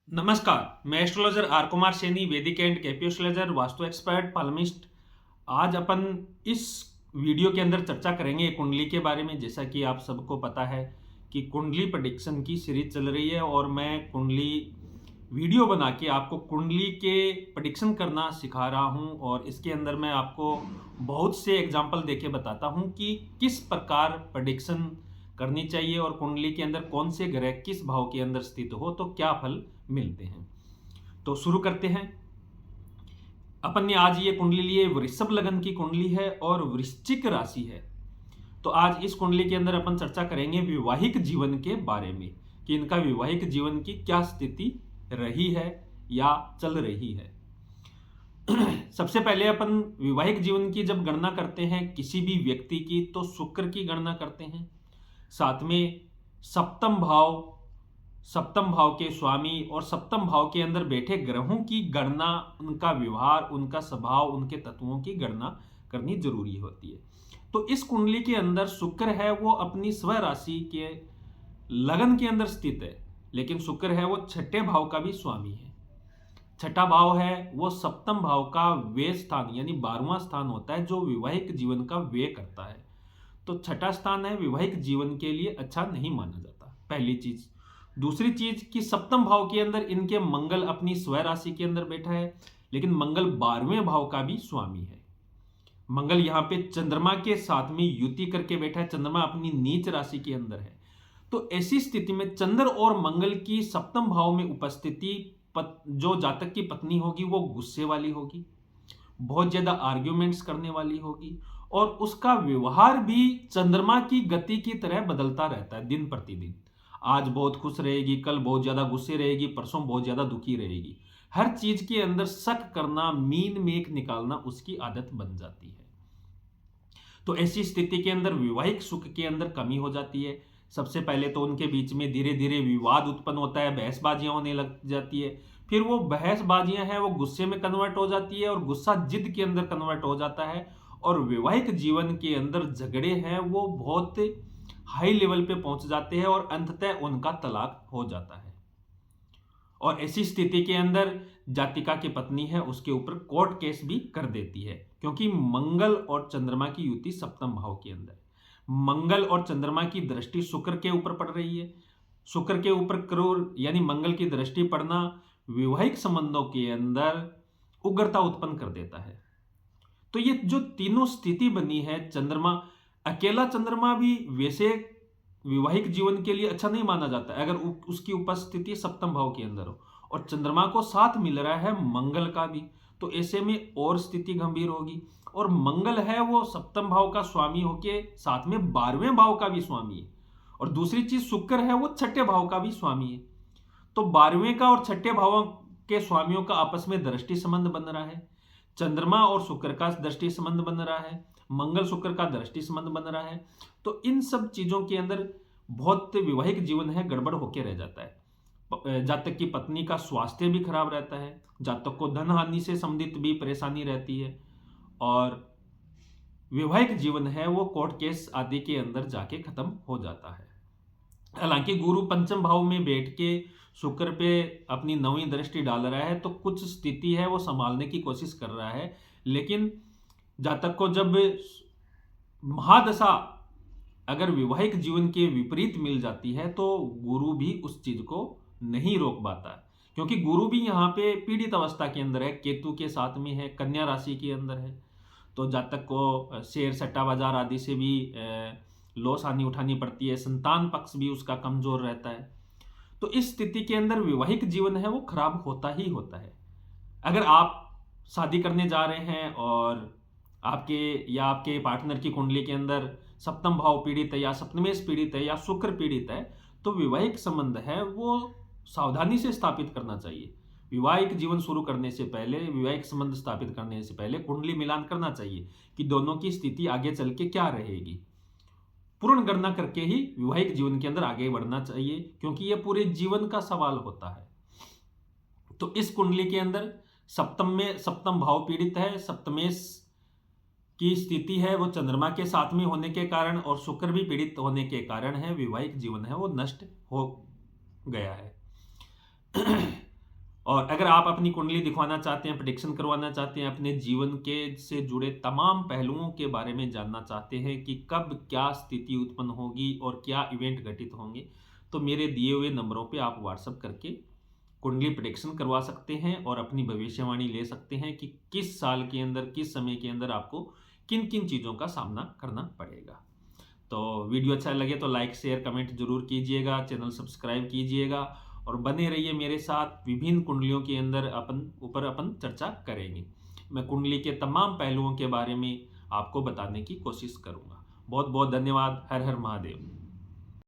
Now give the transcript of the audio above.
नमस्कार, मैं astrologer are Kumar Saini, Vedic and KP astrologer, vastu expert, palmist. आज अपन इस वीडियो के अंदर चर्चा करेंगे कुंडली के बारे में। जैसा कि आप सबको पता है कि कुंडली प्रेडिक्शन की सीरीज चल रही है और मैं कुंडली वीडियो बना के आपको कुंडली के प्रेडिक्शन करना सिखा रहा हूं। और इसके अंदर मैं आपको बहुत से एग्जाम्पल देके बताता हूं कि किस प्रकार प्रेडिक्शन करनी चाहिए और कुंडली के अंदर कौन से ग्रह किस भाव के अंदर स्थित हो तो क्या फल मिलते हैं। तो शुरू करते हैं। अपन ने आज ये कुंडली लिए, वृषभ लगन की कुंडली है और वृश्चिक राशि है। तो आज इस कुंडली के अंदर अपन चर्चा करेंगे वैवाहिक जीवन के बारे में कि इनका वैवाहिक जीवन की क्या स्थिति रही है या चल रही है। सबसे पहले अपन वैवाहिक जीवन की जब गणना करते हैं किसी भी व्यक्ति की, तो शुक्र की गणना करते हैं। साथ में सप्तम भाव के स्वामी और सप्तम भाव के अंदर बैठे ग्रहों की गणना, उनका व्यवहार, उनका स्वभाव, उनके तत्वों की गणना करनी जरूरी होती है। तो इस कुंडली के अंदर शुक्र है वो अपनी स्व राशि के लगन के अंदर स्थित है, लेकिन शुक्र है वो छठे भाव का भी स्वामी है। छठा भाव है वो सप्तम भाव का व्यय स्थान यानी 12वां स्थान होता है, जो वैवाहिक जीवन का व्यय करता है। तो छठा स्थान है वैवाहिक जीवन के लिए अच्छा नहीं माना जाता, पहली चीज। दूसरी चीज कि सप्तम भाव के अंदर इनके मंगल अपनी स्व राशि के अंदर बैठा है, लेकिन मंगल 12वें भाव का भी स्वामी है। मंगल यहाँ पे चंद्रमा के साथ में युति करके बैठा है, चंद्रमा अपनी नीच राशि के अंदर है। तो ऐसी स्थिति में चंद्र और मंगल की सप्तम भाव में उपस्थिति जो जातक की पत्नी होगी वो गुस्से वाली होगी, बहुत ज्यादा आर्ग्यूमेंट्स करने वाली होगी, और उसका व्यवहार भी चंद्रमा की गति की तरह बदलता रहता है दिन प्रतिदिन। आज बहुत खुश रहेगी, कल बहुत ज्यादा गुस्से रहेगी, परसों बहुत ज्यादा दुखी रहेगी। हर चीज के अंदर शक करना, मीन मेख निकालना उसकी आदत बन जाती है। तो ऐसी स्थिति के अंदर वैवाहिक सुख के अंदर कमी हो जाती है। सबसे पहले तो उनके बीच में धीरे धीरे विवाद उत्पन्न होता है, बहसबाजियां होने लग जाती है। फिर वो बहसबाजियां हैं वो गुस्से में कन्वर्ट हो जाती है और गुस्सा जिद के अंदर कन्वर्ट हो जाता है, और वैवाहिक जीवन के अंदर झगड़े हैं वो बहुत हाई लेवल पे पहुंच जाते हैं और अंततः उनका तलाक हो जाता है। और ऐसी स्थिति के अंदर जातिका की पत्नी है उसके ऊपर कोर्ट केस भी कर देती है, क्योंकि मंगल और चंद्रमा की युति सप्तम भाव के अंदर, मंगल और चंद्रमा की दृष्टि शुक्र के ऊपर पड़ रही है। शुक्र के ऊपर क्रूर यानी मंगल की दृष्टि पड़ना वैवाहिक संबंधों के अंदर उग्रता उत्पन्न कर देता है। तो ये जो तीनों स्थिति बनी है, चंद्रमा, अकेला चंद्रमा भी वैसे वैवाहिक जीवन के लिए अच्छा नहीं माना जाता है अगर उसकी उपस्थिति सप्तम भाव के अंदर हो, और चंद्रमा को साथ मिल रहा है मंगल का भी, तो ऐसे में और स्थिति गंभीर होगी। और मंगल है वो सप्तम भाव का स्वामी होके साथ में 12वें भाव का भी स्वामी है, और दूसरी चीज शुक्र है वो छठे भाव का भी स्वामी है। तो 12वें का और छठे भाव के स्वामियों का आपस में दृष्टि संबंध बन रहा है। चंद्रमा और शुक्र का दृष्टि संबंध बन रहा है, मंगल शुक्र का दृष्टि संबंध बन रहा है। तो इन सब चीजों के अंदर बहुत वैवाहिक जीवन है गड़बड़ होके रह जाता है। जातक की पत्नी का स्वास्थ्य भी खराब रहता है, जातक को धन हानि से संबंधित भी परेशानी रहती है, और वैवाहिक जीवन है वो कोर्ट केस आदि के अंदर जाके खत्म हो जाता है। हालांकि गुरु पंचम भाव में बैठ के शुक्र पे अपनी नवीं दृष्टि डाल रहा है, तो कुछ स्थिति है वो संभालने की कोशिश कर रहा है, लेकिन जातक को जब महादशा अगर वैवाहिक जीवन के विपरीत मिल जाती है तो गुरु भी उस चीज को नहीं रोक पाता, क्योंकि गुरु भी यहाँ पे पीड़ित अवस्था के अंदर है, केतु के साथ में है, कन्या राशि के अंदर है। तो जातक को शेयर सट्टा बाजार आदि से भी लॉस हानि उठानी पड़ती है, संतान पक्ष भी उसका कमजोर रहता है। तो इस स्थिति के अंदर वैवाहिक जीवन है वो खराब होता ही होता है। अगर आप शादी करने जा रहे हैं और आपके पार्टनर की कुंडली के अंदर सप्तम भाव पीड़ित है या सप्तमेश पीड़ित है या शुक्र पीड़ित है, तो वैवाहिक संबंध है वो सावधानी से स्थापित करना चाहिए। वैवाहिक जीवन शुरू करने से पहले, वैवाहिक संबंध स्थापित करने से पहले कुंडली मिलान करना चाहिए कि दोनों की स्थिति आगे चल के क्या रहेगी। पूर्ण गणना करके ही वैवाहिक जीवन के अंदर आगे बढ़ना चाहिए, क्योंकि यह पूरे जीवन का सवाल होता है। तो इस कुंडली के अंदर सप्तम भाव पीड़ित है, सप्तमेश की स्थिति है वो चंद्रमा के साथ में होने के कारण और शुक्र भी पीड़ित होने के कारण है वैवाहिक जीवन है वो नष्ट हो गया है। और अगर आप अपनी कुंडली दिखवाना चाहते हैं, प्रेडिक्शन करवाना चाहते हैं, अपने जीवन के से जुड़े तमाम पहलुओं के बारे में जानना चाहते हैं कि कब क्या स्थिति उत्पन्न होगी और क्या इवेंट घटित होंगे, तो मेरे दिए हुए नंबरों पे आप व्हाट्सएप करके कुंडली प्रेडिक्शन करवा सकते हैं और अपनी भविष्यवाणी ले सकते हैं कि किस साल के अंदर, किस समय के अंदर आपको किन किन चीज़ों का सामना करना पड़ेगा। तो वीडियो अच्छा लगे तो लाइक शेयर कमेंट जरूर कीजिएगा, चैनल सब्सक्राइब कीजिएगा और बने रहिए मेरे साथ। विभिन्न कुंडलियों के अंदर अपन चर्चा करेंगे। मैं कुंडली के तमाम पहलुओं के बारे में आपको बताने की कोशिश करूंगा। बहुत बहुत धन्यवाद। हर हर महादेव।